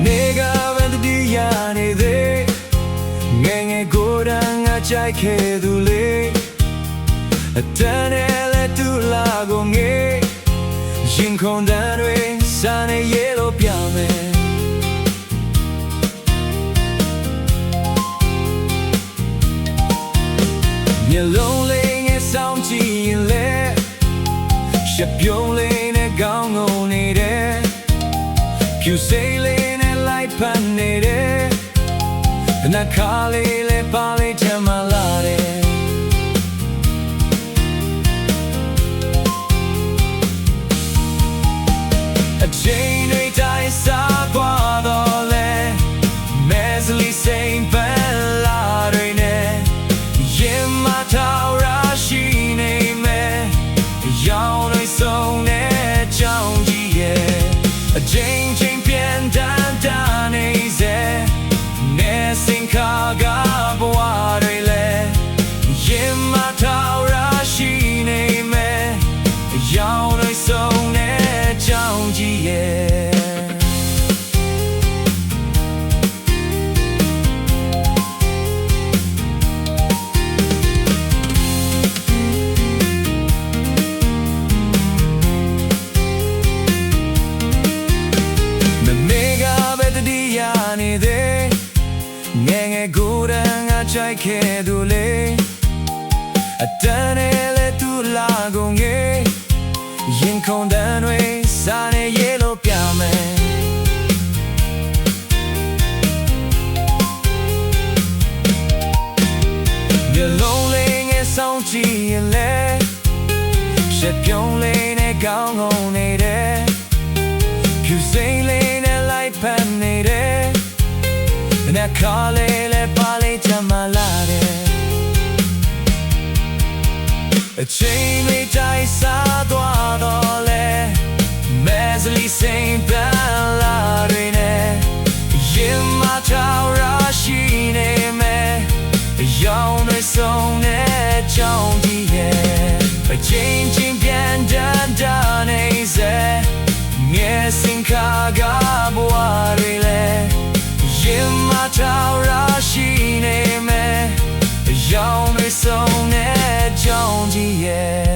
နေ့ကပဲတတိယနေသေးငယ်ငယ်ကိုယ်တန်းငါကြိုက်ခဲ့သူလေးအတန်းနဲ့လည်းတူလာကိုငေးရင်ခုန်တန်းတွေစားနေရေလို့ပြမယ်မျက်လုံးလေးငယ်ဆောင်ကြည့်ရင်လေရှက်ပြုံးလေးနဲ့ကောင်းငုံနေတယ်ဖြူစိမ့်လေးနဲ့လိုက်ဖန်နေတယ်နှာခါလေးလည်းပါလေးချမ်းမလာတယ်အချိန်တွေတိုင်းစားသွားတော့လဲမဲစလီစိမ်ပန်းလာတွေနဲ့ရင်မထောက်ရရှိနေမယ်ရောင်တွေစုံနဲ့ကြောင်ကြီးရဲ့အချိန်ချင်းပြန်တန်းတန်းနေစေနေစင်ခါကဘဝတွေလဲရင်မထောက်ရရှိနေမယ်ရောင်တွေစုံနဲ့ကြောင်ကြီးရဲ့နေသေးငယ်ငယ်ကိုယ်တန်းငါကြိုက်ခဲ့သူလေးအတန်းနဲ့လည်းတူလာကုန်ငယ်ရင်ခုန်တန်းတွေစားနေရေလို့ပြမယ်မျက်လုံးလေးငယ်ဆောင်ကြည့်ရင်လေရှက်ပြုံးလေးနဲ့ကောင်းငုံနေတယ်ဖြူစိမ့်လေးနဲ့လိုက်ဖန်နေတယ်နှာခါလေးလည်းပါလေးချမ်းမလာတယ်အချိန်တွေတိုင်းစားသွားတော့လဲမဲစလီစိမ်ပန်းလာတွေနဲ့ရင်မထောက်ရရှိနေမယ်ရောင်တွေစုံနဲ့ကြောင်ကြီးရဲ့အချိန်ချင်းပြန်တန်းတန်းနေစေငယ်စင်ခါကဘဝတွေလဲရင်မထောက်ရရှိနေမယ်ရောင်တွေစုံနဲ့ကြောင်ကြီးရဲ့